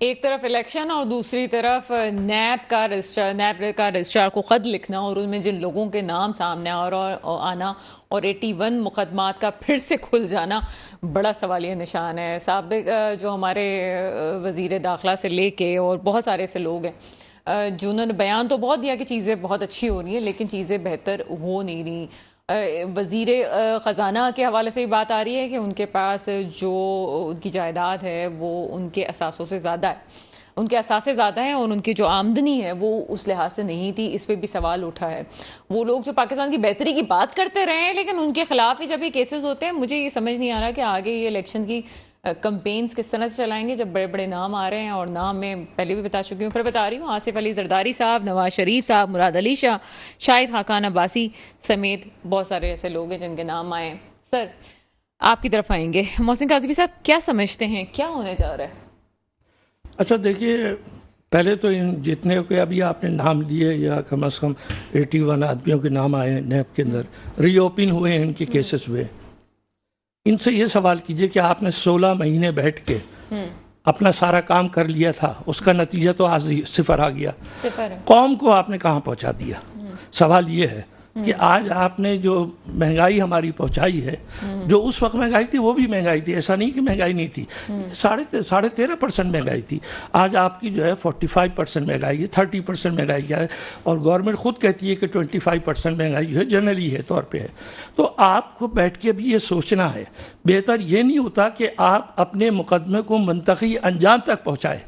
एक तरफ इलेक्शन और दूसरी तरफ नैब का रजिस्ट्रार को खत लिखना और उनमें जिन लोगों के नाम सामने आना और 81 मुकदमात का फिर से खुल जाना बड़ा सवालिया निशान है। साबिक जो हमारे वजीर दाखिला से लेके और बहुत सारे ऐसे लोग हैं जिन्होंने बयान तो बहुत दिया कि चीज़ें बहुत अच्छी हो रही हैं लेकिन चीज़ें बेहतर हो नहीं रही। वजीर ख़जाना के हवाले से ही बात आ रही है कि उनके पास जो उनकी जायदाद है वो उनके असासों से ज़्यादा है, उनके असासे ज़्यादा हैं और उनकी जो आमदनी है वो उस लिहाज से नहीं थी। इस पर भी सवाल उठा है। वो लोग जो पाकिस्तान की बेहतरी की बात करते रहे हैं लेकिन उनके खिलाफ ही जब ये केसेस होते हैं, मुझे ये समझ नहीं आ रहा कि आगे ये इलेक्शन की कंपेन्स किस तरह से चलाएंगे जब बड़े बड़े नाम आ रहे हैं। और नाम मैं पहले भी बता चुकी हूँ, फिर बता रही हूँ, आसिफ अली जरदारी साहब, नवाज शरीफ साहब, मुराद अली शाह, शाहिद खाकान अब्बासी समेत बहुत सारे ऐसे लोग हैं जिनके नाम आए। सर आपकी तरफ आएंगे, मोहसिन काज़मी साहब क्या समझते हैं क्या होने जा रहा है? अच्छा देखिए, पहले तो इन जितने के अभी आपने नाम लिए या कम से कम 81 आदमियों के नाम आए नैब के अंदर रीओपन हुए हैं, इनके केसेस हुए, इनसे ये सवाल कीजिए कि आपने 16 महीने बैठ के अपना सारा काम कर लिया था, उसका नतीजा तो आज सिफर आ गया। कौम को आपने कहाँ पहुँचा दिया? सवाल ये है कि आज आपने जो महंगाई हमारी पहुंचाई है, जो उस वक्त महंगाई थी वो भी महंगाई थी, ऐसा नहीं कि महंगाई नहीं थी। 13.5% महंगाई थी। आज आपकी जो है 45% महंगाई है, 30% महंगाई क्या है, और गवर्नमेंट खुद कहती है कि 25% महंगाई जो है जनरली है तौर पे है। तो आपको बैठ के भी ये सोचना है, बेहतर ये नहीं होता कि आप अपने मुकदमे को मुंतकी अंजाम तक पहुँचाए।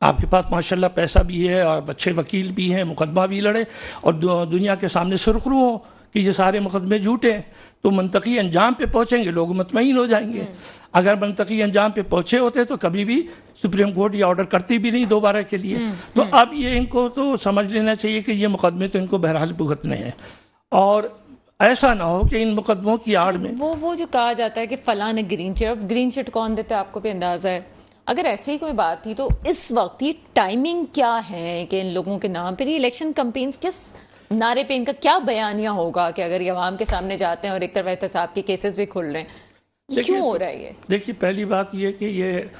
आपके पास माशाल्लाह पैसा भी है और अच्छे वकील भी हैं, मुकदमा भी लड़े और दुनिया के सामने सुरखरू हो कि ये सारे मुकदमे झूठे हैं, तो मुंतकी अंजाम पे पहुंचेंगे, लोग मुतमईन हो जाएंगे। अगर मुंतकी अंजाम पे पहुंचे होते तो कभी भी सुप्रीम कोर्ट ये ऑर्डर करती भी नहीं दोबारा के लिए। तो अब ये इनको तो समझ लेना चाहिए कि ये मुकदमे तो इनको बहरहाल भुगतने हैं और ऐसा ना हो कि इन मुकदमों की आड़ में वो जो कहा जाता है कि फलां ने ग्रीन चिट कौन देता है आपको भी अंदाजा है। अगर ऐसी ही कोई बात थी तो इस वक्त ये टाइमिंग क्या है कि इन लोगों के नाम पर इलेक्शन कैंपेन्स किस नारे पे इनका क्या बयानिया होगा कि अगर ये अवाम के सामने जाते हैं और एक तरफ एहतसाब के केसेस भी खुल रहे हैं, क्यों हो रहा है ये? देखिए, पहली बात ये कि ये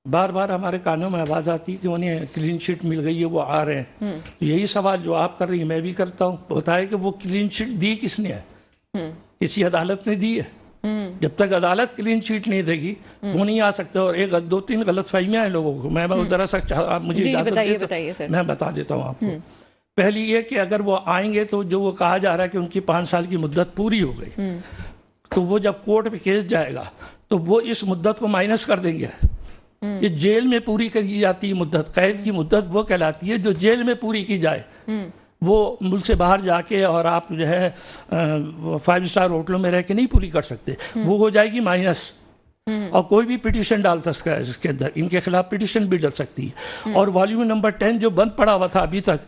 बार बार हमारे कानों में आवाज़ आती है कि उन्हें क्लीन चिट मिल गई है, वो आ रहे हैं। तो यही सवाल जो आप कर रही हैं मैं भी करता हूँ, बताए कि वो क्लीन चिट दी किसने है? किसी अदालत ने दी है? जब तक अदालत क्लीन शीट नहीं देगी वो नहीं आ सकते। और एक 2-3 गलत फहमियां हैं लोगों को, मैं जरा सा आप मुझे इजाजत मैं बता देता हूँ आपको। पहली ये कि अगर वो आएंगे तो जो वो कहा जा रहा है कि उनकी 5 साल की मुद्दत पूरी हो गई, तो वो जब कोर्ट में केस जाएगा तो वो इस मुद्दत को माइनस कर देंगे। ये जेल में पूरी की जाती है मुद्दत, कैद की मुद्दत वो कहलाती है जो जेल में पूरी की जाए। वो मुल्क से बाहर जाके और आप जो है 5 स्टार होटलों में रह के नहीं पूरी कर सकते, वो हो जाएगी माइनस। और कोई भी पिटीशन डाल सकता है इसके अंदर, इनके खिलाफ पिटीशन भी डल सकती है। और वॉल्यूम नंबर 10 जो बंद पड़ा हुआ था अभी तक,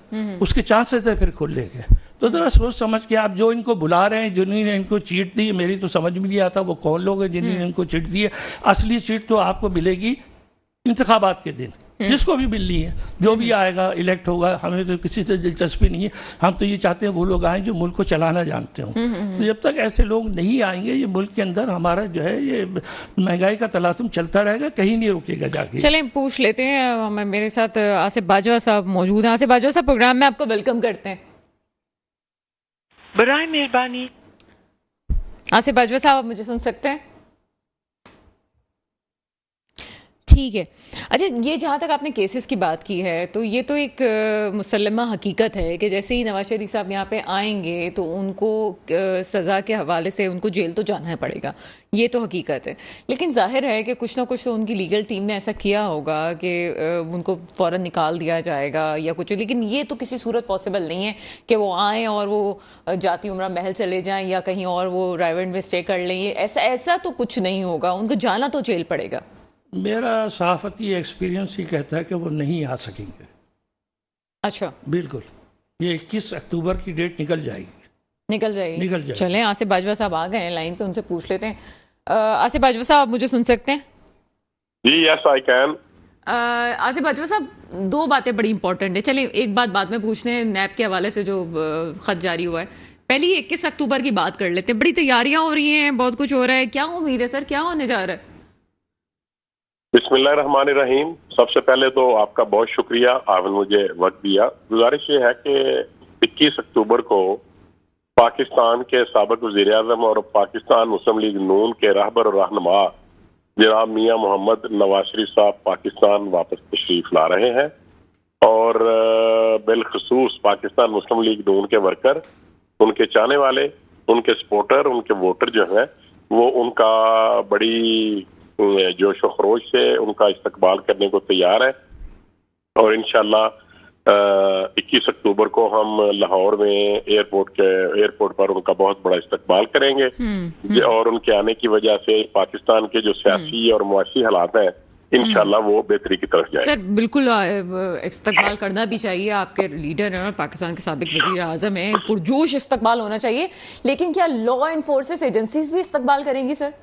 उसके चांसेस है फिर खुलने के। तो जरा सोच समझ के आप जो इनको बुला रहे हैं, जिन्होंने इनको चीट दी, मेरी तो समझ में नहीं आता वो कौन लोग हैं जिन्होंने इनको चीट दी है। असली चीट तो आपको मिलेगी इंतखाबात के दिन, जिसको भी मिलनी है, जो भी आएगा इलेक्ट होगा, हमें तो किसी से दिलचस्पी नहीं है। हम तो ये चाहते हैं वो लोग आए जो मुल्क को चलाना जानते हो। तो जब तक ऐसे लोग नहीं आएंगे ये मुल्क के अंदर हमारा जो है ये महंगाई का तलातुम चलता रहेगा, कहीं नहीं रुकेगा जाके। चलें पूछ लेते हैं, मेरे साथ आसिफ बाजवा साहब मौजूद हैं। आसिफ बाजवा साहब, प्रोग्राम में आपको वेलकम करते हैं। बराए मेहरबानी। आसिफ बाजवा साहब, आप मुझे सुन सकते हैं? ठीक है। अच्छा, ये जहाँ तक आपने केसेस की बात की है तो ये तो एक मुसल्लमा हकीकत है कि जैसे ही नवाज शरीफ साहब यहाँ पे आएंगे तो उनको सज़ा के हवाले से उनको जेल तो जाना पड़ेगा, ये तो हकीकत है। लेकिन जाहिर है कि कुछ ना कुछ तो उनकी लीगल टीम ने ऐसा किया होगा कि उनको फ़ौरन निकाल दिया जाएगा या कुछ। लेकिन ये तो किसी सूरत पॉसिबल नहीं है कि वो आएँ और वो जाती उम्रा महल चले जाएँ या कहीं और वो रायवेंड में स्टे कर लें। ऐसा तो कुछ नहीं होगा, उनको जाना तो जेल पड़ेगा। मेरा सहाफती एक्सपीरियंस ही कहता है कि वो नहीं आ सकेंगे। अच्छा, बिल्कुल, ये 21 अक्टूबर की डेट निकल जाएगी। चलें, आसिफ बाजवा साहब आ गए हैं लाइन पे, उनसे पूछ लेते हैं। आसिफ बाजवा साहब, मुझे सुन सकते हैं? जी, yes I can. Asif Bajwa साहब, 2 बातें बड़ी इंपॉर्टेंट है। चलिए एक बात बाद में पूछने, नैब के हवाले से जो खत जारी हुआ है, पहले 21 अक्टूबर की बात कर लेते हैं। बड़ी तैयारियां हो रही हैं, बहुत कुछ हो रहा है, क्या उम्मीद है सर, क्या होने जा रहा है? बिस्मिल्लाहिर्रहमानिर्रहीम। सबसे पहले तो आपका बहुत शुक्रिया, आपने मुझे वक्त दिया। गुजारिश ये है कि 21 अक्टूबर को पाकिस्तान के साबिक वज़ीर आज़म और पाकिस्तान मुस्लिम लीग नून के रहबर और रहनुमा जनाब मियां मोहम्मद नवाज शरीफ साहब पाकिस्तान वापस तशरीफ ला रहे हैं और बिलखसूस पाकिस्तान मुस्लिम लीग नून के वर्कर, उनके चाहने वाले, उनके सपोर्टर, उनके वोटर जो हैं वो उनका बड़ी जोश व खरोश से उनका इस्तकबाल करने को तैयार है। और इंशाल्लाह 21 अक्टूबर को हम लाहौर में एयरपोर्ट पर उनका बहुत बड़ा इस्तकबाल करेंगे और उनके आने की वजह से पाकिस्तान के जो सियासी और मुआशी हालात हैं इंशाल्लाह वो बेहतरी की तरफ जाए। सर बिल्कुल इस्तकबाल करना भी चाहिए, आपके लीडर हैं और पाकिस्तान के साबिक वज़ीर आज़म हैं, पुरजोश इस्तकबाल होना चाहिए। लेकिन क्या लॉ एनफोर्सेस एजेंसीज भी इस्तकबाल करेंगी सर?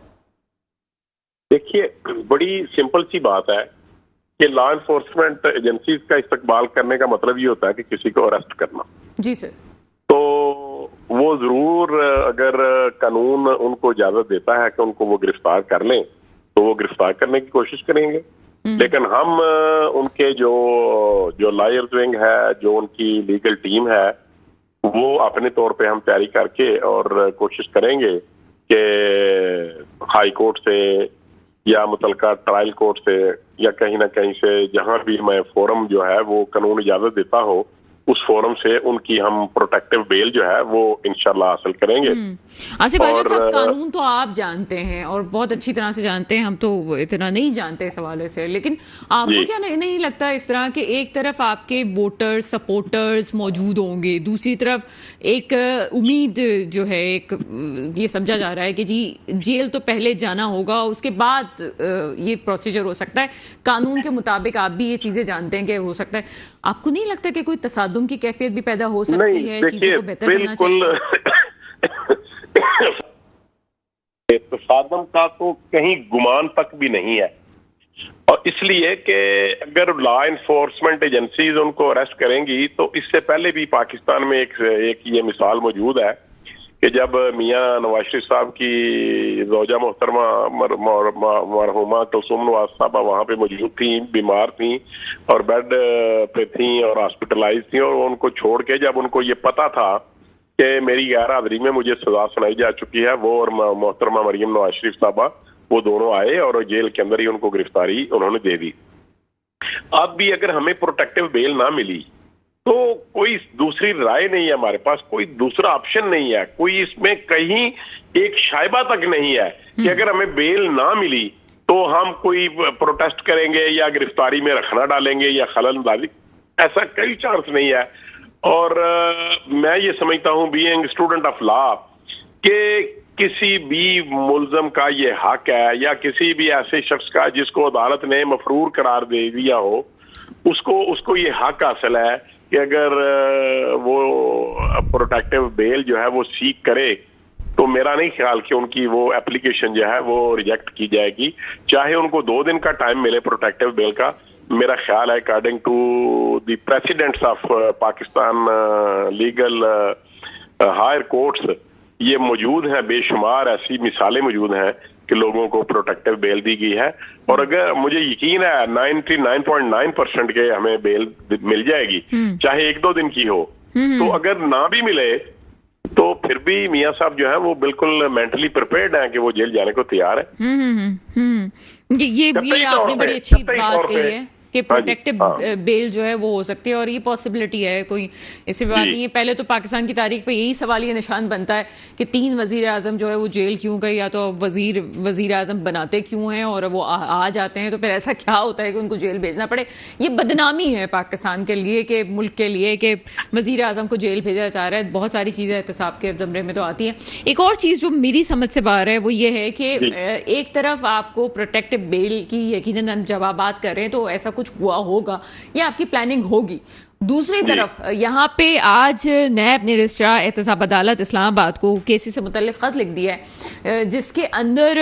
देखिए, बड़ी सिंपल सी बात है कि लॉ एनफोर्समेंट एजेंसीज का इस्तकबाल करने का मतलब ये होता है कि किसी को अरेस्ट करना। जी सर। तो वो जरूर, अगर कानून उनको इजाजत देता है कि उनको वो गिरफ्तार कर लें तो वो गिरफ्तार करने की कोशिश करेंगे। लेकिन हम उनके जो लॉयर्स विंग है, जो उनकी लीगल टीम है, वो अपने तौर पे हम तैयारी करके और कोशिश करेंगे कि हाई कोर्ट से या मुतलका ट्रायल कोर्ट से या कहीं ना कहीं से जहां भी मैं फोरम जो है वो कानून इजाजत देता हो, उस फोरम से उनकी हम प्रोटेक्टिव बेल जो है वो इंशाल्लाह हासिल करेंगे। आसिफ बाजवा साहब, कानून तो आप जानते हैं और बहुत अच्छी तरह से जानते हैं, हम तो इतना नहीं जानते इस हवाले से। लेकिन आपको क्या नहीं लगता इस तरह के एक तरफ आपके वोटर्स सपोर्टर्स मौजूद होंगे, दूसरी तरफ एक उम्मीद जो है, एक ये समझा जा रहा है कि जी जेल तो पहले जाना होगा, उसके बाद ये प्रोसीजर हो सकता है, कानून के मुताबिक आप भी ये चीजें जानते हैं कि हो सकता है, आपको नहीं लगता कि कोई तसादुम की कैफियत भी पैदा हो सकती है? चीजों को बेहतर करना चाहिए। तसादुम का तो कहीं गुमान तक भी नहीं है, और इसलिए कि अगर लॉ एनफोर्समेंट एजेंसीज उनको अरेस्ट करेंगी तो इससे पहले भी पाकिस्तान में एक ये मिसाल मौजूद है कि जब मियां नवाज शरीफ साहब की ज़ौजा मोहतरमा मरहुमा कुलसूम नवाज साहबा वहाँ पे मौजूद थी, बीमार थी और बेड पे थी और हॉस्पिटलाइज थी, और उनको छोड़ के जब उनको ये पता था कि मेरी गैर हाजिरी में मुझे सजा सुनाई जा चुकी है, वो और मोहतरमा मरियम नवाज शरीफ साहबा वो दोनों आए और जेल के अंदर ही उनको गिरफ्तारी उन्होंने दे दी। अब भी अगर हमें प्रोटेक्टिव बेल ना मिली तो कोई दूसरी राय नहीं है हमारे पास, कोई दूसरा ऑप्शन नहीं है, कोई इसमें कहीं एक शायबा तक नहीं है कि अगर हमें बेल ना मिली तो हम कोई प्रोटेस्ट करेंगे या गिरफ्तारी में रखना डालेंगे या खलंदाजी, ऐसा कोई चांस नहीं है। और मैं ये समझता हूँ, बीइंग स्टूडेंट ऑफ लॉ, कि किसी भी मुल्जम का ये हक है या किसी भी ऐसे शख्स का जिसको अदालत ने मफरूर करार दे दिया हो, उसको ये हक हासिल है कि अगर वो प्रोटेक्टिव बेल जो है वो सीक करे तो मेरा नहीं ख्याल कि उनकी वो एप्लीकेशन जो है वो रिजेक्ट की जाएगी, चाहे उनको 2 दिन का टाइम मिले प्रोटेक्टिव बेल का। मेरा ख्याल है according to the precedents of Pakistan legal higher courts ये मौजूद हैं, बेशुमार ऐसी मिसालें मौजूद हैं कि लोगों को प्रोटेक्टिव बेल दी गई है, और अगर मुझे यकीन है 99.9% के हमें बेल मिल जाएगी, चाहे 1-2 दिन की हो। तो अगर ना भी मिले तो फिर भी मियां साहब जो है वो बिल्कुल मेंटली प्रिपेयर्ड हैं कि वो जेल जाने को तैयार है। ये आपने बड़ी अच्छी बात कही है कि प्रोटेक्टिव बेल जो है वो हो सकती है, और ये पॉसिबिलिटी है, कोई इससे बात नहीं है। पहले तो पाकिस्तान की तारीख पे यही सवाल, ये निशान बनता है कि 3 वजीर आजम जो है वो जेल क्यों गए, या तो वजीर आजम बनाते क्यों हैं और वो आ जाते हैं, तो फिर ऐसा क्या होता है कि उनको जेल भेजना पड़े। ये बदनामी है पाकिस्तान के लिए, कि मुल्क के लिए, कि वजीर आजम को जेल भेजा जा रहा है। बहुत सारी चीज़ें एहतसाब के ज़मरे में तो आती हैं। एक और चीज़ जो मेरी समझ से बाहर है वो ये है कि एक तरफ आपको प्रोटेक्टिव बेल की यकीनन हम जब आप बात कर रहे हैं तो ऐसा कुछ हुआ होगा या आपकी प्लानिंग होगी, दूसरी तरफ यहाँ पे आज नैब ने रजिस्ट्रार एहतसाब अदालत इस्लामाबाद को केसी से मुतल्लिक खत लिख दिया है, जिसके अंदर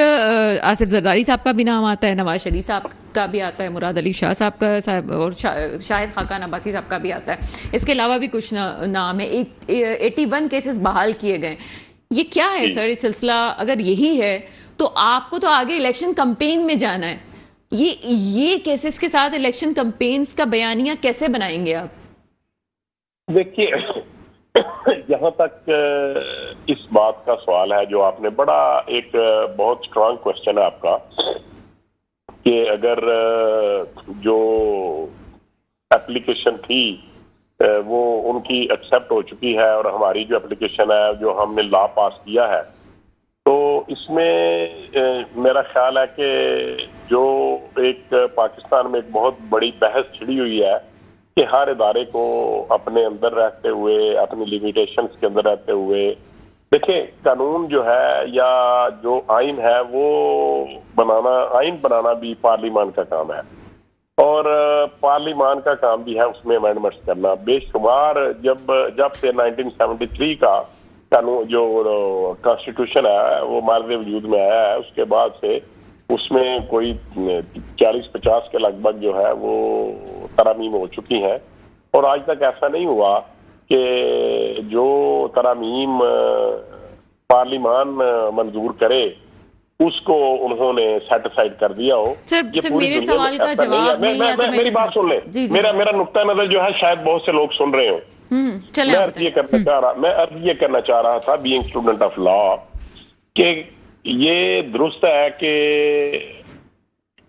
आसिफ जरदारी साहब का भी नाम आता है, नवाज शरीफ साहब का भी आता है, मुराद अली शाह साहब का और शाहिद खाकान अब्बासी साहब का भी आता है। इसके अलावा भी कुछ नाम है। 81 केसेस बहाल किए गए। ये क्या है सर, ये सिलसिला अगर यही है तो आपको तो आगे इलेक्शन कैंपेन में जाना है, ये केसेस के साथ इलेक्शन कैंपेन्स का बयानिया कैसे बनाएंगे आप? देखिए, जहां तक इस बात का सवाल है जो आपने बड़ा एक बहुत स्ट्रांग क्वेश्चन है आपका, कि अगर जो एप्लीकेशन थी वो उनकी एक्सेप्ट हो चुकी है और हमारी जो एप्लीकेशन है जो हमने लॉ पास किया है, तो इसमें मेरा ख्याल है कि जो एक पाकिस्तान में एक बहुत बड़ी बहस छिड़ी हुई है कि हर इदारे को अपने अंदर रहते हुए, अपनी लिमिटेशंस के अंदर रहते हुए, देखिए कानून जो है या जो आइन है वो आइन बनाना भी पार्लियामान का काम है और पार्लियामान का काम भी है उसमें अमेंडमेंट्स करना। बेशुमार जब से 1973 का कानून जो कॉन्स्टिट्यूशन है वो मार्ज़ वजूद में आया है, उसके बाद से उसमें कोई 40-50 के लगभग जो है वो तरामीम हो चुकी हैं और आज तक ऐसा नहीं हुआ कि जो तरामीम पार्लियामान मंजूर करे उसको उन्होंने सेटिसाइड कर दिया हो। सर मेरे सवाल का जवाब नहीं है तो मेरी बात सुन ले। मेरा नुक्ता नजर जो है शायद बहुत से लोग सुन रहे हो। मैं अर्ज ये करना चाह रहा था, बीइंग स्टूडेंट ऑफ लॉ, कि ये दुरुस्त है कि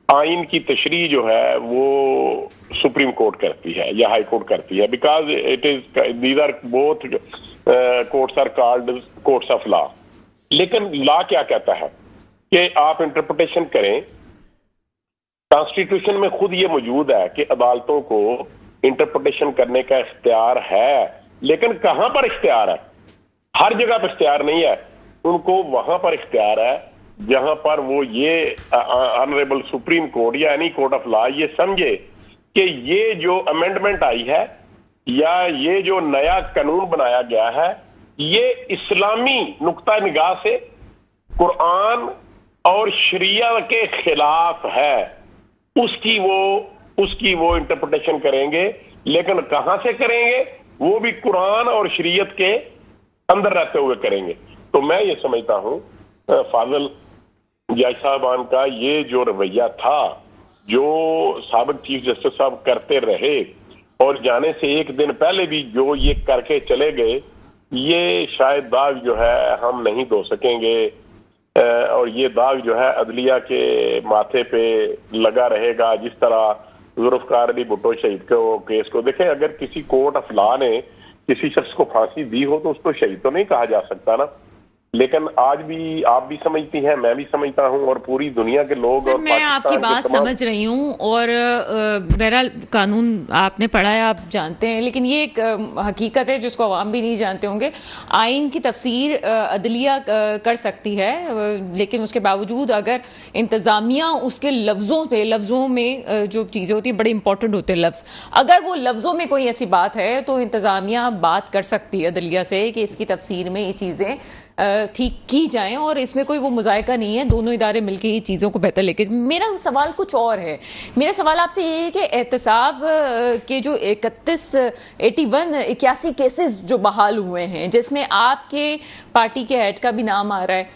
आइन की तशरीह जो है वो सुप्रीम कोर्ट करती है या हाई कोर्ट करती है, because it is these are both courts are called courts of law. लेकिन लॉ क्या कहता है कि आप इंटरप्रिटेशन करें। कॉन्स्टिट्यूशन में खुद ये मौजूद है कि अदालतों को इंटरप्रिटेशन करने का इख्तियार है, लेकिन कहां पर इख्तियार है? हर जगह पर इख्तियार नहीं है। उनको वहां पर इख्तियार है जहां पर वो ये ऑनरेबल सुप्रीम कोर्ट या एनी कोर्ट ऑफ लॉ ये समझे कि ये जो अमेंडमेंट आई है या ये जो नया कानून बनाया गया है ये इस्लामी नुक्ता निगाह से कुरान और शरिया के खिलाफ है, उसकी वो इंटरप्रिटेशन करेंगे। लेकिन कहां से करेंगे? वो भी कुरान और शरीयत के अंदर रहते हुए करेंगे। तो मैं ये समझता हूं फाजल जज साहबान का ये जो रवैया था, जो साबिक चीफ जस्टिस साहब करते रहे और जाने से एक दिन पहले भी जो ये करके चले गए, ये शायद दाग जो है हम नहीं धो सकेंगे और ये दाग जो है अदलिया के माथे पे लगा रहेगा। जिस तरह जुल्फ़िकार अली भुट्टो शहीद को केस को देखें, अगर किसी कोर्ट ऑफ लॉ ने किसी शख्स को फांसी दी हो तो उसको शहीद तो नहीं कहा जा सकता ना। लेकिन आज भी आप भी समझती हैं, मैं भी समझता हूं और पूरी दुनिया के लोग सर, और मैं आपकी बात समझ रही हूं और बहरहाल कानून आपने पढ़ा है, आप जानते हैं, लेकिन ये एक हकीकत है जिसको आवाम भी नहीं जानते होंगे। आइन की तफसीर अदलिया कर सकती है, लेकिन उसके बावजूद अगर इंतज़ामिया उसके लफ्ज़ों में जो चीज़ें होती है बड़े इंपॉर्टेंट होते हैं लफ्ज़, अगर वो लफ्ज़ों में कोई ऐसी बात है तो इंतज़ामिया बात कर सकती है अदलिया से कि इसकी तफसीर में ये चीज़ें ठीक की जाएं और इसमें कोई वो मुज़ायका नहीं है, दोनों इदारे मिलकर ये चीज़ों को बेहतर लेके। मेरा सवाल कुछ और है। मेरा सवाल आपसे ये है कि एहतसाब के जो 81 केसेस जो बहाल हुए हैं, जिसमें आपके पार्टी के हेड का भी नाम आ रहा है,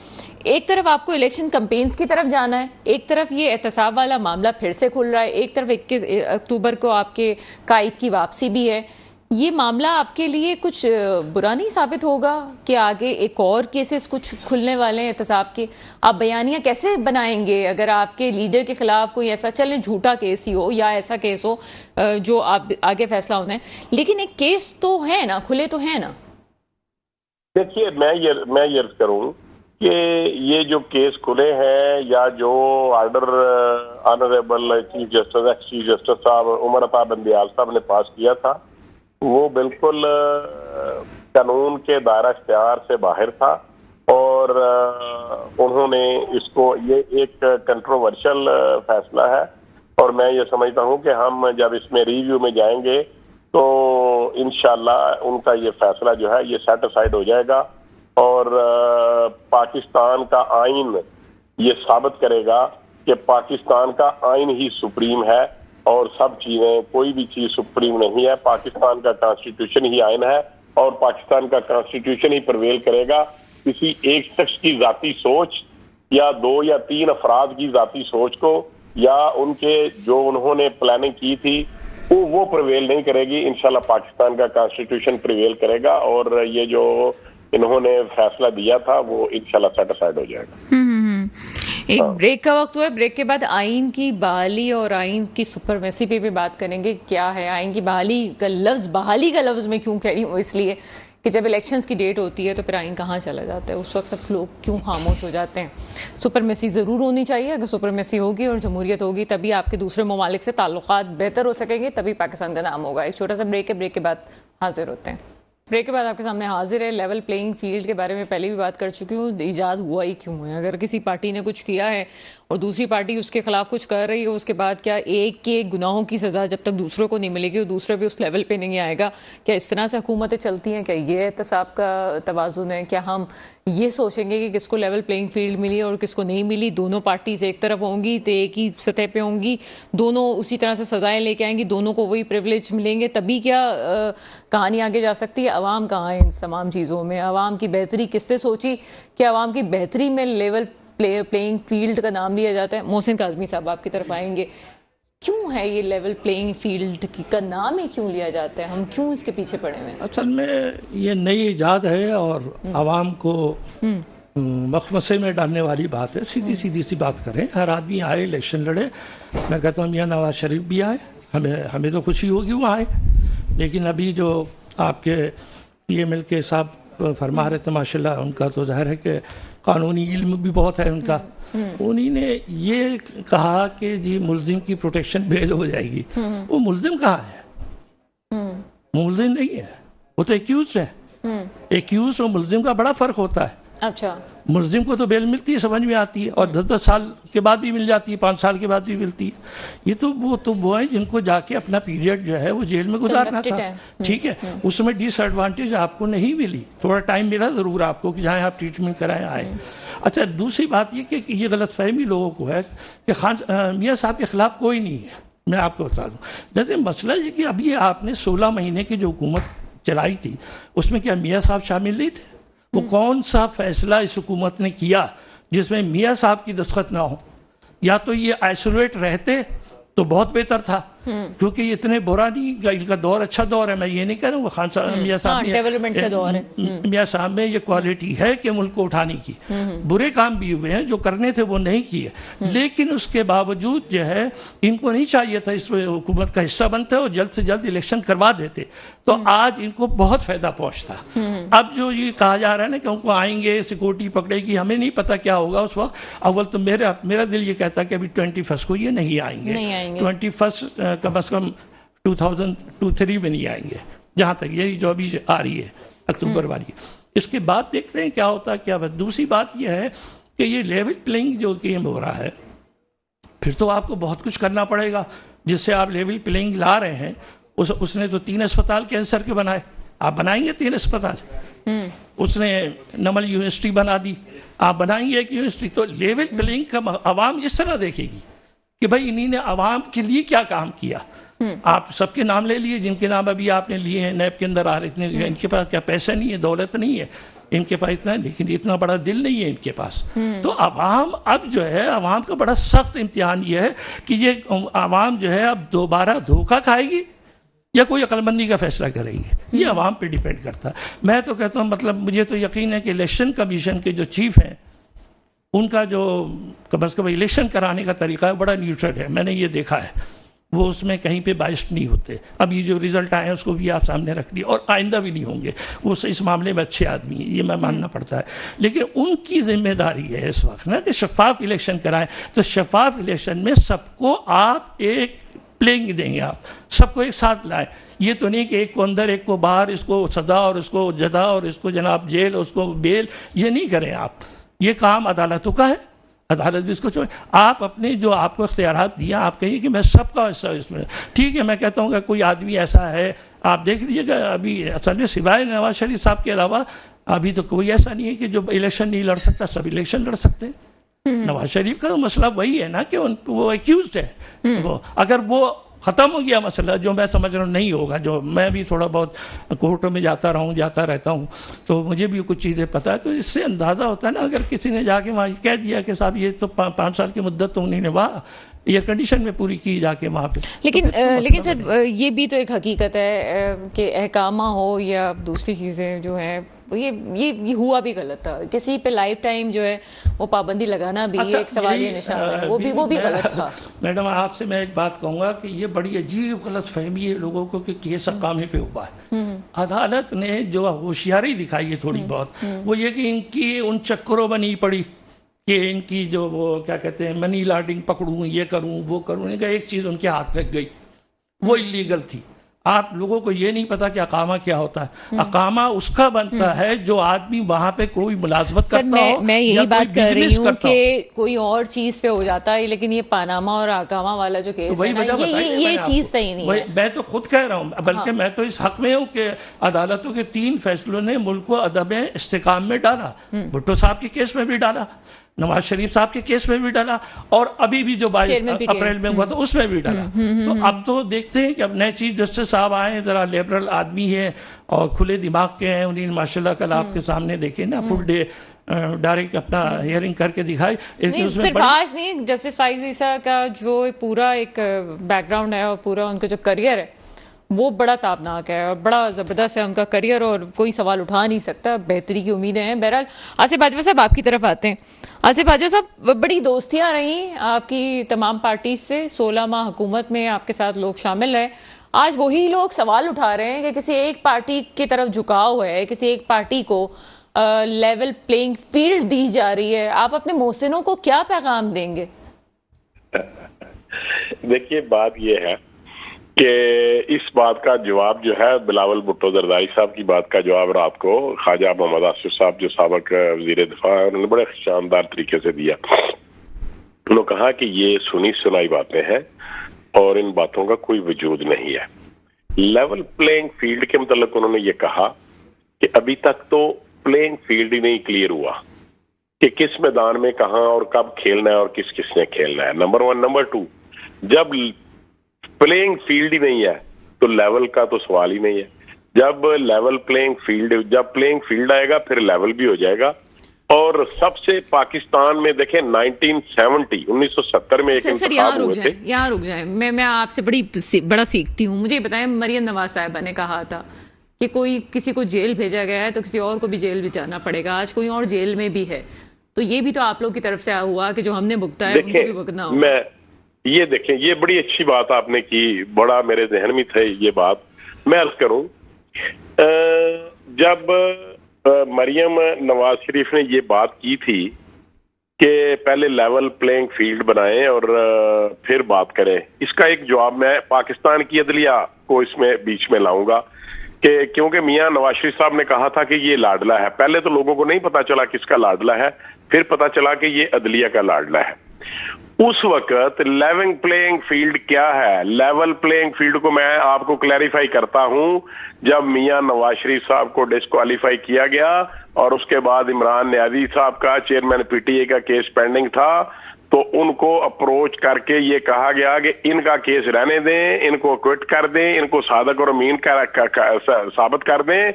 एक तरफ आपको इलेक्शन कैंपेन्स की तरफ जाना है, एक तरफ ये एहतसाब वाला मामला फिर से खुल रहा है, एक तरफ 21 अक्टूबर को आपके कायद की वापसी भी है। ये मामला आपके लिए कुछ बुरा नहीं साबित होगा कि आगे एक और केसेस कुछ खुलने वाले हैं एहतसाब के? आप बयानियां कैसे बनाएंगे अगर आपके लीडर के खिलाफ कोई ऐसा, चले झूठा केस ही हो या ऐसा केस हो जो आप आगे फैसला होना है, लेकिन एक केस तो है ना, खुले तो है ना? देखिए, मैं ये अर्ज करूं कि ये जो केस खुले हैं या जो order honourable chief justice, ex chief justice साहब उमर अता बंदियाल साहब ने पास किया था, वो बिल्कुल कानून के दायरा इख्तियार से बाहर था और उन्होंने इसको, ये एक कंट्रोवर्शियल फैसला है और मैं ये समझता हूं कि हम जब इसमें रिव्यू में जाएंगे तो इंशाल्लाह उनका ये फैसला जो है ये सेटिसाइड हो जाएगा और पाकिस्तान का आइन ये साबित करेगा कि पाकिस्तान का आइन ही सुप्रीम है और सब चीजें, कोई भी चीज सुप्रीम नहीं है। पाकिस्तान का कॉन्स्टिट्यूशन ही आइन है और पाकिस्तान का कॉन्स्टिट्यूशन ही प्रवेल करेगा। किसी एक शख्स की जाती सोच या 2 या 3 अफराद की जाती सोच को या उनके जो उन्होंने प्लानिंग की थी वो प्रिवेल नहीं करेगी। इंशाल्लाह पाकिस्तान का कॉन्स्टिट्यूशन प्रिवेल करेगा और ये जो इन्होंने फैसला दिया था वो इंशाल्लाह सेटिस्फाइड हो जाएगा। एक ब्रेक का वक्त हुआ है। ब्रेक के बाद आइन की बहाली और आइन की सुपरमेसी पे भी बात करेंगे। क्या है आइन की बहाली का लफ्ज, बहाली का लफ्ज मैं क्यों कह रही हूँ, इसलिए कि जब इलेक्शंस की डेट होती है तो फिर आइन कहाँ चला जाता है, उस वक्त सब लोग क्यों खामोश हो जाते हैं। सुपरमेसी ज़रूर होनी चाहिए। अगर सुपरमेसी होगी और जमहूरियत होगी तभी आपके दूसरे ममालिक से ताल्लुकात बेहतर हो सकेंगे, तभी पाकिस्तान का नाम होगा। एक छोटा सा ब्रेक है, ब्रेक के बाद हाजिर होते हैं। ब्रेक के बाद आपके सामने हाजिर है। लेवल प्लेइंग फील्ड के बारे में पहले भी बात कर चुकी हूँ। ईजाद हुआ ही क्यों है? अगर किसी पार्टी ने कुछ किया है और दूसरी पार्टी उसके खिलाफ कुछ कर रही है, उसके बाद क्या एक के गुनाहों की सज़ा जब तक दूसरों को नहीं मिलेगी और दूसरा भी उस लेवल पे नहीं आएगा? क्या इस तरह से हुकूमतें चलती हैं? क्या ये एहतसाब का तवाज़ुन है? क्या हम ये सोचेंगे कि किसको लेवल प्लेइंग फील्ड मिली और किसको नहीं मिली? दोनों पार्टीज एक तरफ होंगी तो एक ही सतह पे होंगी, दोनों उसी तरह से सजाएं लेके आएंगी, दोनों को वही प्रिविलेज मिलेंगे, तभी क्या कहानी आगे जा सकती है? अवाम कहाँ है इन तमाम चीज़ों में? अवाम की बेहतरी किसने सोची कि अवाम की बेहतरी में लेवल प्लेइंग फील्ड का नाम लिया जाता है? मोहसिन काज़मी साहब आपकी तरफ आएंगे। क्यों है ये लेवल प्लेइंग फील्ड का नाम ही क्यों लिया जाता है? हम क्यों इसके पीछे पड़े हुए हैं? असल में ये नई ईजाद है और आवाम को मखमसे में डालने वाली बात है। सीधी सीधी सी बात करें, हर आदमी आए, इलेक्शन लड़े। मैं कहता हूँ मियाँ नवाज शरीफ भी आए, हमें तो खुशी होगी वो आए, लेकिन अभी जो आपके PML के साहब फरमा रहे थे माशाल्लाह, उनका तो जाहिर है कि कानूनी इल्म भी बहुत है उनका। उन्हीं ने ये कहा कि जी मुल्जिम की प्रोटेक्शन बेल हो जाएगी। वो मुल्जिम कहाँ है? मुल्जिम नहीं है, वो तो एक्यूज है। एक्यूज और मुल्जिम का बड़ा फर्क होता है। अच्छा, मुल्जिम को तो बेल मिलती है, समझ में आती है, और 10-10 साल के बाद भी मिल जाती है, 5 साल के बाद भी मिलती है। ये तो वो है जिनको जाके अपना पीरियड जो है वो जेल में गुजारना था। ठीक है, उसमें डिसएडवांटेज आपको नहीं मिली, थोड़ा टाइम मिला जरूर आपको कि जहाँ आप ट्रीटमेंट कराएं आए। अच्छा, दूसरी बात ये कि ये गलतफहमी लोगों को है कि मियाँ साहब के खिलाफ कोई नहीं है। मैं आपको बता दूँ, जैसे मसला ये कि अभी आपने 16 महीने की जो हुकूमत चलाई थी उसमें क्या मियाँ साहब शामिल नहीं थे? वो कौन सा फैसला इस हुकूमत ने किया जिसमें मियाँ साहब की दस्तखत ना हो? या तो ये आइसोलेट रहते तो बहुत बेहतर था, क्योंकि ये इतने बुरा नहीं, इनका दौर अच्छा दौर है। मैं ये नहीं कह रहा हूँ खान साहब मियाँ साहब डेवलपमेंट का दौर है, मियाँ साहब में ये क्वालिटी है कि मुल्क को उठाने की। बुरे काम भी हुए हैं, जो करने थे वो नहीं किए, लेकिन उसके बावजूद जो है इनको नहीं चाहिए था इस हुकूमत का हिस्सा बनते और जल्द से जल्द इलेक्शन करवा देते, तो आज इनको बहुत फायदा पहुंचता। अब जो ये कहा जा रहा है ना कि उनको आएंगे, सिक्योरिटी पकड़ेगी, हमें नहीं पता क्या होगा उस वक्त। अव्वल तो मेरा दिल ये कहता है कि अभी 21 को ये नहीं आएंगे। 21 कम से कम 2023 में नहीं आएंगे, जहां तक यही जो अभी आ रही है अक्टूबर वाली। इसके बाद देखते हैं क्या होता है क्या। दूसरी बात यह है कि ये लेवल प्लेइंग जो गेम हो रहा है, फिर तो आपको बहुत कुछ करना पड़ेगा जिससे आप लेवल प्लेइंग ला रहे हैं। उसने तो 3 अस्पताल कैंसर के बनाए, आप बनाएंगे 3 अस्पताल। उसने नमल यूनिवर्सिटी बना दी, आप बनाएंगे एक यूनिवर्सिटी। तो लेवल प्लेइंग का आवाम इस तरह देखेगी कि भाई इन्हीं ने आवाम के लिए क्या काम किया। आप सबके नाम ले लिए जिनके नाम अभी आपने लिए हैं, नैब के अंदर आ रहे हैं। इनके पास क्या पैसा नहीं है, दौलत नहीं है इनके पास इतना, लेकिन इतना बड़ा दिल नहीं है इनके पास। तो आवाम अब जो है, आवाम का बड़ा सख्त इम्तिहान ये है कि ये आवाम जो है अब दोबारा धोखा खाएगी या कोई अक्लमंदी का फैसला करेगी। ये आवाम पे डिपेंड करता है। मैं तो कहता हूँ, मतलब मुझे तो यकीन है कि इलेक्शन कमीशन के जो चीफ हैं उनका जो कम से कम इलेक्शन कराने का तरीका है बड़ा न्यूट्रल है। मैंने ये देखा है, वो उसमें कहीं पे बाइस्ड नहीं होते। अब ये जो रिजल्ट आए हैं उसको भी आप सामने रख लिया, और आइंदा भी नहीं होंगे। वो इस मामले में अच्छे आदमी हैं, ये मैं मानना पड़ता है। लेकिन उनकी जिम्मेदारी है इस वक्त ना कि शफाफ इलेक्शन कराएं। तो शफाफ इलेक्शन में सबको आप एक प्लेइंग देंगे, आप सबको एक साथ लाएं। ये तो नहीं कि एक को अंदर एक को बाहर, इसको सजा और इसको जदा और इसको जनाब जेल और उसको बेल, ये नहीं करें आप। ये काम अदालतों का है, अदालत जिसको छोड़े। आप अपने जो आपको इख्तियारात दिया, आप कहिए कि मैं सबका हिस्सा इसमें। ठीक है, मैं कहता हूँ कि कोई आदमी ऐसा है, आप देख लीजिएगा अभी असल में सिवाय नवाज शरीफ साहब के अलावा अभी तो कोई ऐसा नहीं है कि जो इलेक्शन नहीं लड़ सकता, सब इलेक्शन लड़ सकते हैं। नवाज शरीफ का तो मसला वही है ना कि वो एक्यूज्ड है। वो अगर वो ख़त्म हो गया मसला, जो मैं समझ रहा हूँ नहीं होगा। जो मैं भी थोड़ा बहुत कोर्टों में जाता रहता हूँ, तो मुझे भी कुछ चीज़ें पता है। तो इससे अंदाज़ा होता है ना, अगर किसी ने जाके वहाँ कह दिया कि साहब ये तो 5 साल की मुद्दत तो उन्हीं ने वहाँ ये कंडीशन में पूरी की जाके वहाँ पे, लेकिन सर ये भी तो एक हकीकत है कि अहकामा हो या दूसरी चीज़ें जो हैं, ये हुआ भी गलत था। किसी पे लाइफ टाइम जो है वो पाबंदी लगाना भी एक सवालिया निशान है, वो भी गलत था। मैडम आपसे मैं एक बात कहूँगा कि ये बड़ी अजीब गलत फहमी है लोगों को कि केस अकामे पे हुआ है। अदालत ने जो होशियारी दिखाई है थोड़ी बहुत, वो ये कि इनकी उन चक्करों में नहीं पड़ी कि इनकी जो वो क्या कहते हैं मनी लॉन्ड्रिंग पकड़ूं, ये करूं वो करूं। इनका एक चीज़ उनके हाथ लग गई, वो इलीगल थी। आप लोगों को ये नहीं पता कि अकामा क्या होता है। अकामा उसका बनता है जो आदमी वहां पे कोई मुलाजमत करता हो। मैं यही बात कर रही हूँ कि कोई और चीज पे हो जाता है, लेकिन ये पानामा और अकामा वाला जो केस है ना, ये चीज सही नहीं है। मैं तो खुद कह रहा हूँ, बल्कि मैं तो इस हक में हूँ कि अदालतों के 3 फैसलों ने मुल्क को अदब इस्तेकाम में डाला। भुट्टो साहब के केस में भी डाला, नवाज शरीफ साहब के केस में भी डाला, और अभी भी जो 22 अप्रैल में हुआ था उसमें भी डाला। तो अब तो देखते हैं कि अब नए चीफ जस्टिस साहब आए, जरा लिबरल आदमी है और खुले दिमाग के हैं। उन्हें माशाल्लाह कल आपके सामने देखे ना, फुल डे डायरेक्ट अपना हियरिंग करके दिखाई। सिर्फ आज नहीं, जस्टिस फाइज ईसा का जो पूरा एक बैकग्राउंड है और पूरा उनका जो करियर है वो बड़ा ताबनाक है और बड़ा ज़बरदस्त है उनका करियर, और कोई सवाल उठा नहीं सकता। बेहतरी की उम्मीदें हैं। बहरहाल आसिफ बाजवा साहब आपकी तरफ आते हैं। आसिफ बाजवा साहब, बड़ी दोस्तियां रहीं आपकी तमाम पार्टी से, 16 माह हुकूमत में आपके साथ लोग शामिल रहे। आज वही लोग सवाल उठा रहे हैं कि किसी एक पार्टी की तरफ झुकाव है, किसी एक पार्टी को लेवल प्लेइंग फील्ड दी जा रही है। आप अपने मोहसिनों को क्या पैगाम देंगे? देखिए, बात यह है कि इस बात का जवाब जो है बिलावल भुट्टो जरदारी साहब की बात का जवाब रात को ख्वाजा मोहम्मद आसिफ साहब जो साबिक वजीर दिफा है, उन्होंने बड़े शानदार तरीके से दिया। उन्होंने कहा कि ये सुनी सुनाई बातें हैं और इन बातों का कोई वजूद नहीं है। लेवल प्लेइंग फील्ड के मतलब उन्होंने ये कहा कि अभी तक तो प्लेइंग फील्ड ही नहीं क्लियर हुआ कि किस मैदान में कहां और कब खेलना है और किस किसने खेलना है, नंबर 1। नंबर 2, जब प्लेइंग फील्ड ही नहीं है तो लेवल का तो सवाल ही नहीं है। जब प्लेइंग फील्ड आएगा फिर लेवल भी हो जाएगा। और सबसे पाकिस्तान में देखें 1970 में एक सर यहाँ रुक जाए, मैं आपसे बड़ा सीखती हूँ। मुझे बताएं, मरियम नवाज साहिबा ने कहा था कि कोई किसी को जेल भेजा गया है तो किसी और को भी जेल भी जाना पड़ेगा। आज कोई और जेल में भी है, तो ये भी तो आप लोग की तरफ से हुआ कि जो हमने भुगता है उनको भी भुगतना होगा। ये देखें, ये बड़ी अच्छी बात आपने की, बड़ा मेरे जहन में था ये बात। मैं अर्ज करूं, जब मरियम नवाज शरीफ ने ये बात की थी कि पहले लेवल प्लेइंग फील्ड बनाएं और फिर बात करें, इसका एक जवाब मैं पाकिस्तान की अदलिया को इसमें बीच में लाऊंगा कि क्योंकि मियां नवाज शरीफ साहब ने कहा था कि ये लाडला है। पहले तो लोगों को नहीं पता चला किसका लाडला है, फिर पता चला कि ये अदलिया का लाडला है। उस वक्त लेवल प्लेइंग फील्ड क्या है? लेवल प्लेइंग फील्ड को मैं आपको क्लैरिफाई करता हूं। जब मियां नवाज शरीफ साहब को डिस्क्वालीफाई किया गया और उसके बाद इमरान न्याजी साहब का चेयरमैन पीटीए का केस पेंडिंग था, तो उनको अप्रोच करके ये कहा गया कि इनका केस रहने दें, इनको क्विट कर दें, इनको सादक और अमीन साबित कर दें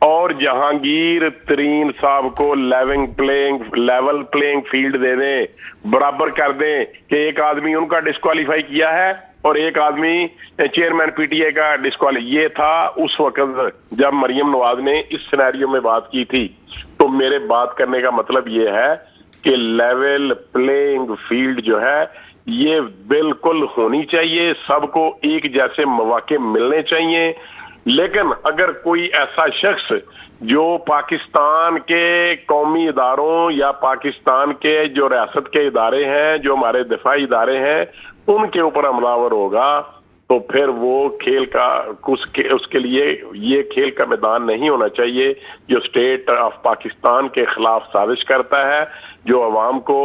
और जहांगीर तरीन साहब को लेवल प्लेइंग फील्ड दे दें, बराबर कर दें कि एक आदमी उनका डिस्क्वालीफाई किया है और एक आदमी चेयरमैन पीटीए का डिस्क्वालीफाई। ये था उस वक्त जब मरियम नवाज ने इस सिनेरियो में बात की थी। तो मेरे बात करने का मतलब ये है कि लेवल प्लेइंग फील्ड जो है ये बिल्कुल होनी चाहिए, सबको एक जैसे मौके मिलने चाहिए। लेकिन अगर कोई ऐसा शख्स जो पाकिस्तान के कौमी इदारों या पाकिस्तान के जो रियासत के इदारे हैं, जो हमारे दिफाई इदारे हैं, उनके ऊपर हमलावर होगा, तो फिर वो खेल का उसके लिए ये खेल का मैदान नहीं होना चाहिए जो स्टेट ऑफ पाकिस्तान के खिलाफ साजिश करता है, जो अवाम को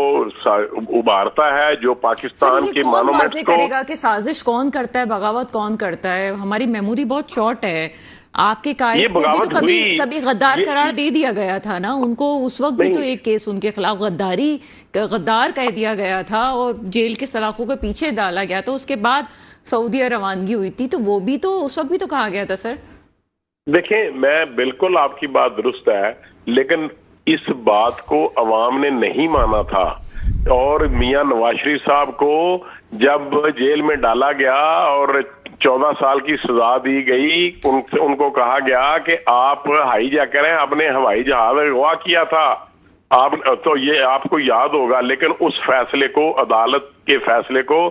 उबारता है, जो पाकिस्तान के मानोमेंट्स को करेगा कि साजिश कौन करता है, बगावत कौन करता है। हमारी मेमोरी बहुत शॉर्ट है। आपके कायद को भी तो कभी गद्दार करार दे दिया गया था ना उनको, उस वक्त भी तो एक केस उनके खिलाफ गद्दार कह दिया गया था और जेल के सलाखों के पीछे डाला गया, तो उसके बाद सऊदीया रवानगी हुई थी, तो वो भी तो उस वक्त भी तो कहा गया था सर। देखें, मैं बिल्कुल आपकी बात दुरुस्त है, लेकिन इस बात को अवाम ने नहीं माना था और मियां नवाज शरीफ साहब को जब जेल में डाला गया और 14 साल की सजा दी गई, उनको कहा गया कि आप हाईजैक करें, आपने हवाई जहाज अगवा किया था, आप तो ये आपको याद होगा, लेकिन उस फैसले को, अदालत के फैसले को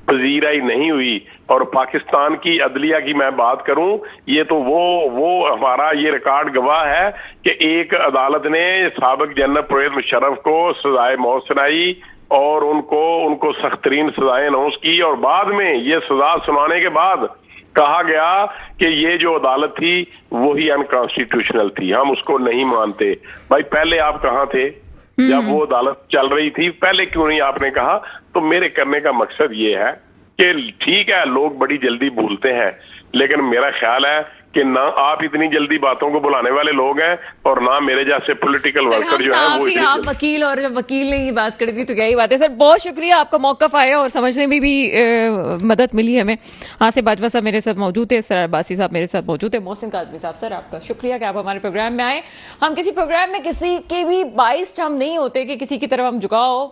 पजीराई नहीं हुई। और पाकिस्तान की अदलिया की मैं बात करूं, ये तो वो हमारा ये रिकॉर्ड गवाह है कि एक अदालत ने साबिक जनरल परवेज मुशर्रफ को सजाए मौत सुनाई और उनको सख्त तरीन सजाएं अनाउंस की, और बाद में ये सजा सुनाने के बाद कहा गया कि ये जो अदालत थी वही अनकॉन्स्टिट्यूशनल थी, हम उसको नहीं मानते। भाई पहले आप कहां थे जब वो अदालत चल रही थी? पहले क्यों नहीं आपने कहा? तो मेरे करने का मकसद ये है कि ठीक है, लोग बड़ी जल्दी भूलते हैं, लेकिन मेरा ख्याल है कि ना आप इतनी जल्दी बातों को बुलाने वाले लोग हैं और ना मेरे जैसे पॉलिटिकल वर्कर जो है वो। आप वकील, और जब वकील ने ये बात कर दी तो यही बात है सर। बहुत शुक्रिया, आपका मौक़िफ़ आया और समझने में भी मदद मिली हमें। हाँ से बाजवा साहब मेरे साथ मौजूद है, सर अब्बासी साहब मेरे साथ मौजूद है, मोहसिन काज़मी साहब, सर आपका शुक्रिया कि आप हमारे प्रोग्राम में आए। हम किसी प्रोग्राम में किसी के भी बाइस्ड हम नहीं होते कि किसी की तरफ हम झुकाओ।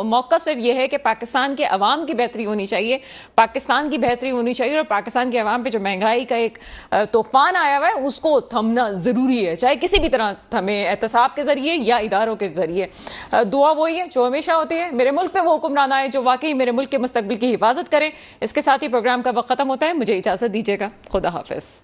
मौक़िफ़ सिर्फ ये है कि पाकिस्तान के अवाम की बेहतरी होनी चाहिए, पाकिस्तान की बेहतरी होनी चाहिए, और पाकिस्तान के अवाम पे जो महंगाई का एक तूफान आया हुआ है उसको थमना जरूरी है, चाहे किसी भी तरह थमे, एहतसाब के जरिए या इदारों के जरिए। दुआ वही है जो हमेशा होती है, मेरे मुल्क पे वो हुक्मरान आए जो वाकई मेरे मुल्क के मुस्तकबिल की हिफाजत करें। इसके साथ ही प्रोग्राम का वक्त खत्म होता है, मुझे इजाजत दीजिएगा, खुदा हाफिज।